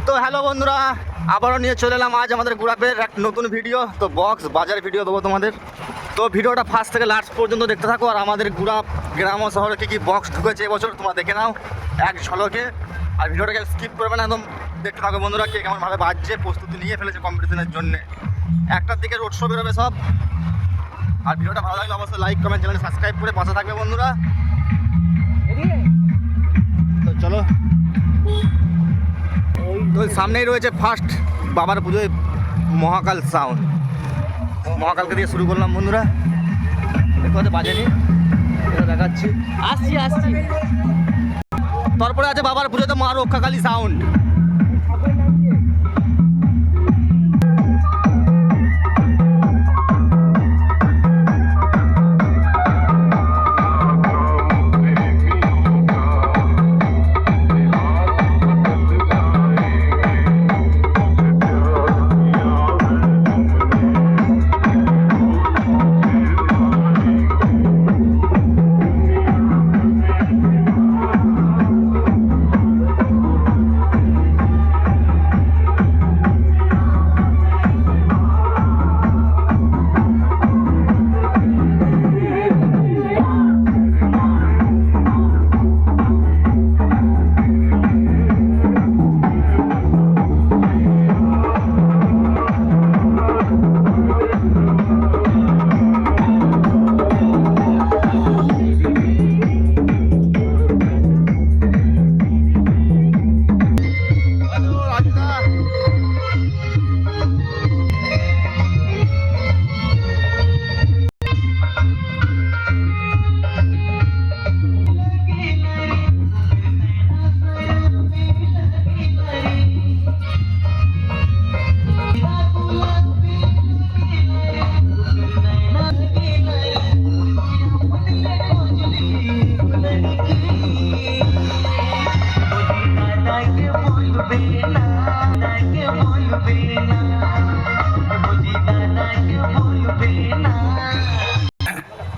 তো হ্যালো বন্ধুরা, আবারও নিয়ে চলে এলাম আজ আমাদের গ্রুপের এক নতুন ভিডিও। তো বক্স বাজার ভিডিও দেবো তোমাদের। তো ভিডিওটা ফার্স্ট থেকে লাস্ট পর্যন্ত দেখতে থাকো। আর আমাদের গ্রাম ও শহরে কী বক্স ঢুকেছে এবছর তোমরা দেখে নাও এক ঝলকে। আর ভিডিওটাকে স্কিপ করবে না, একদম দেখতে থাকো বন্ধুরা। কে কেমনভাবে বাজছে, প্রস্তুতি নিয়ে ফেলেছে কম্পিটিশনের জন্য। একটার দিকে রোড শো বেরোবে সব। আর ভিডিওটা ভালো লাগলে অবশ্যই লাইক কমেন্ট চ্যানেল সাবস্ক্রাইব করে পাশে থাকবে বন্ধুরা। তো চলো, তো সামনেই রয়েছে ফার্স্ট বাবার পুজোয় মহাকাল সাউন্ড। মহাকালকে দিয়ে শুরু করলাম বন্ধুরা। দেখো হয়তো বাজেনি, এটা দেখাচ্ছি। আসছি তারপরে আছে বাবার পুজোতে মা রক্ষাকালী সাউন্ড।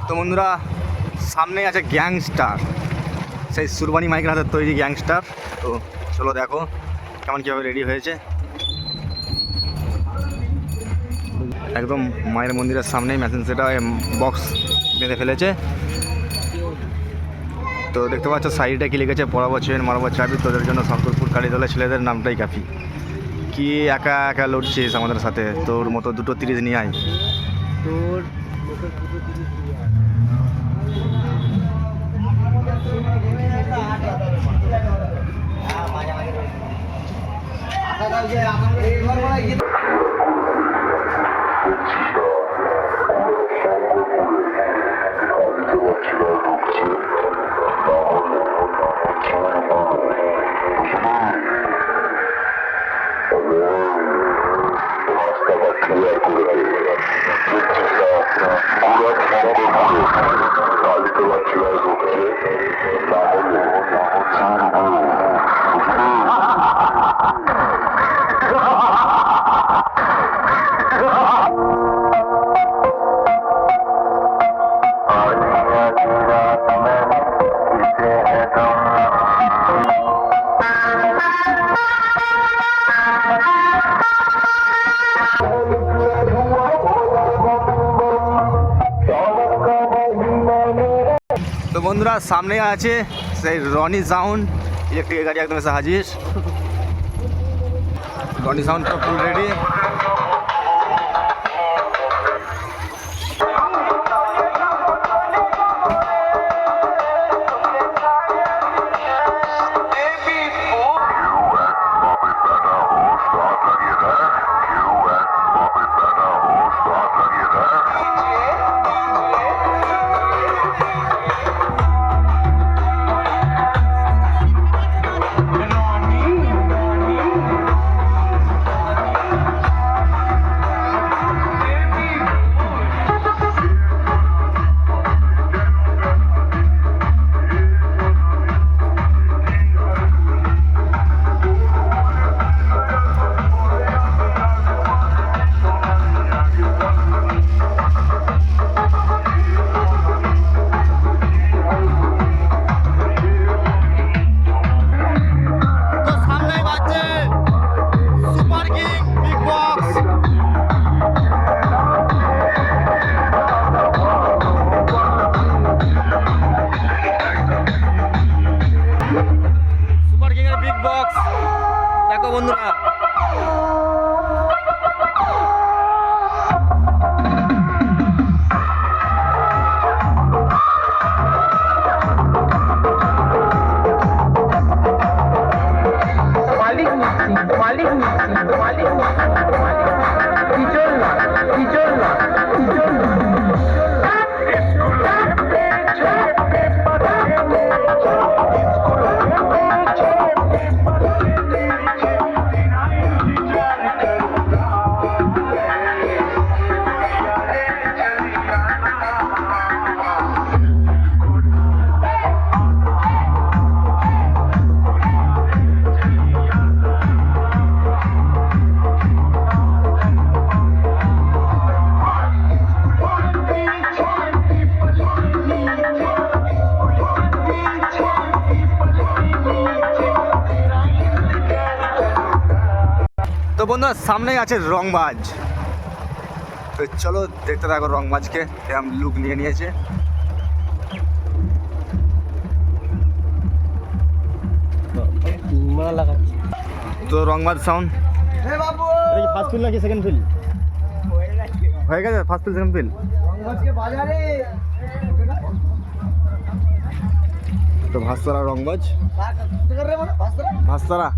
তো বন্ধুরা, সামনেই আছে গ্যাংস্টার, সেই সুরবানি মাইকের হাতের তৈরি গ্যাংস্টার। তো চলো দেখো কেমন কীভাবে রেডি হয়েছে। একদম মায়ের মন্দিরের সামনেই মেশিন সেটা বক্স বেঁধে ফেলেছে। তো দেখতে পাচ্ছ সাইডে কি লিখেছে, পড়াবো চেন মারবো চাবি, তোদের জন্য শঙ্করপুর কালীতলার ছেলেদের নামটাই কাফি। কি একা একা লড়ছিস আমাদের সাথে, তোর মতো 230 নিয়ে আয়। তোর বন্ধুরা সামনে আছে সেই রনি সাউন্ড, ইলেকট্রিক গাড়ি একদম এসে হাজির। রনি সাউন্ড তো ফুল রেডি। বক্স দেখো বন্ধুরা। তো বন্ধুরা সামনেই আছে রংবাজ, তো চলো দেখতে থাকো রংবাজকে এরকম লুক নিয়ে নিয়েছে। তো রংবাজ সাউন্ড ফার্স্ট ফিল নাকি সেকেন্ড ফিল হয়ে গেছে? ফার্স্ট ফিল সেকেন্ড ফিল তো ভাস্তারা রংবাজ ভাস্তারা।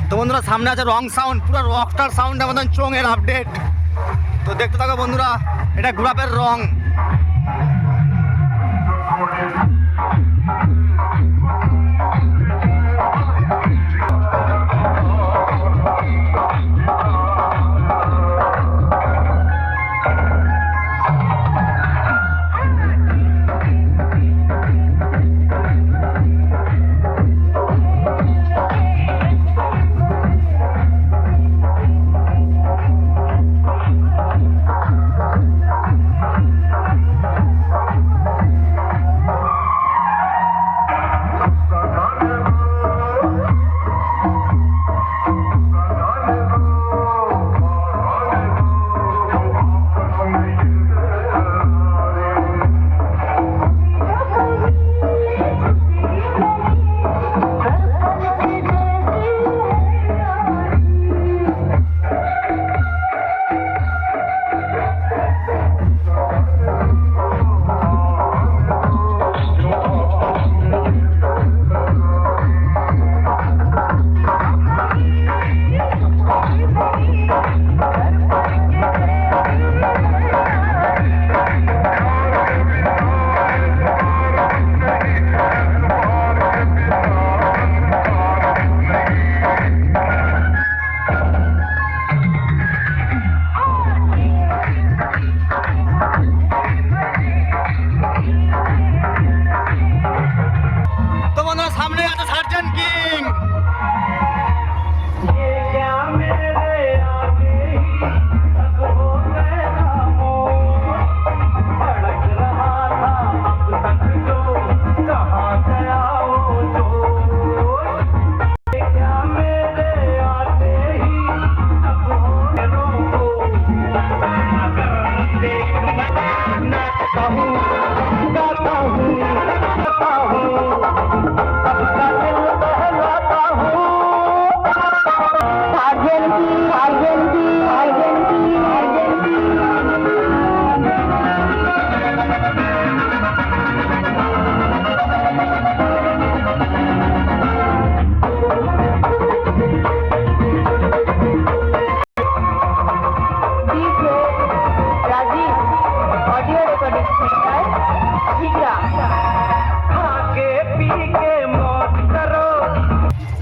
তো বন্ধুরা সামনে আছে রং সাউন্ড, পুরো রকস্টার সাউন্ড আমাদের চোঙের আপডেট। তো দেখতে থাকো বন্ধুরা, এটা গোলাপের রং।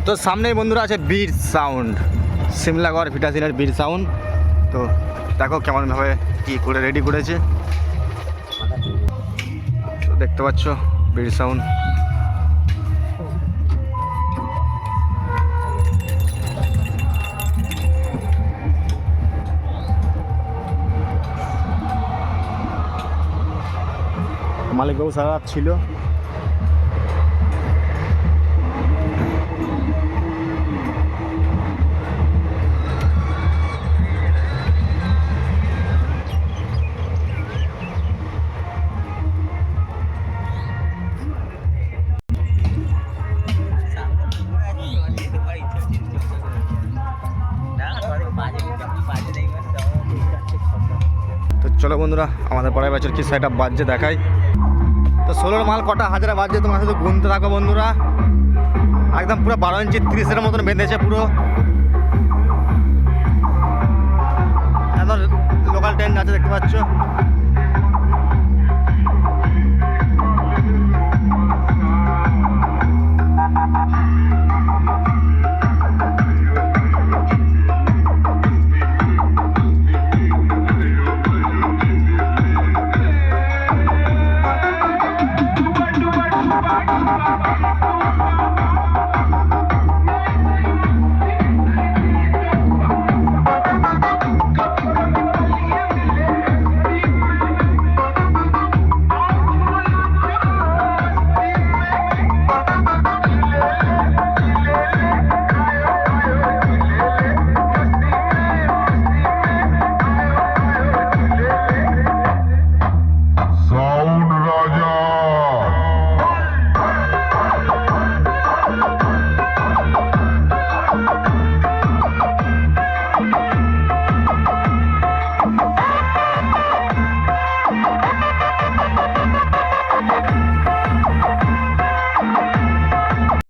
তো সামনেই বন্ধুরা আছে বীর সাউন্ড, সিমলাগড় ভিটাসিনের বীর সাউন্ড। তো দেখো কেমনভাবে কি করে রেডি করেছে, তো দেখতে পাচ্ছ বীর সাউন্ড। মালিকবাবু সারা রাত ছিল। চলো বন্ধুরা আমাদের পরের বছর কি সেট আপ বাজছে দেখাই। তো 16 মাল কটা হাজারে বাজছে তোমরা শুধু গুনতে থাকো বন্ধুরা। একদম পুরো 12 ইঞ্চি 30-এর মতন বেঁধেছে পুরো। একদম লোকাল ট্রেন আছে দেখতে পাচ্ছ।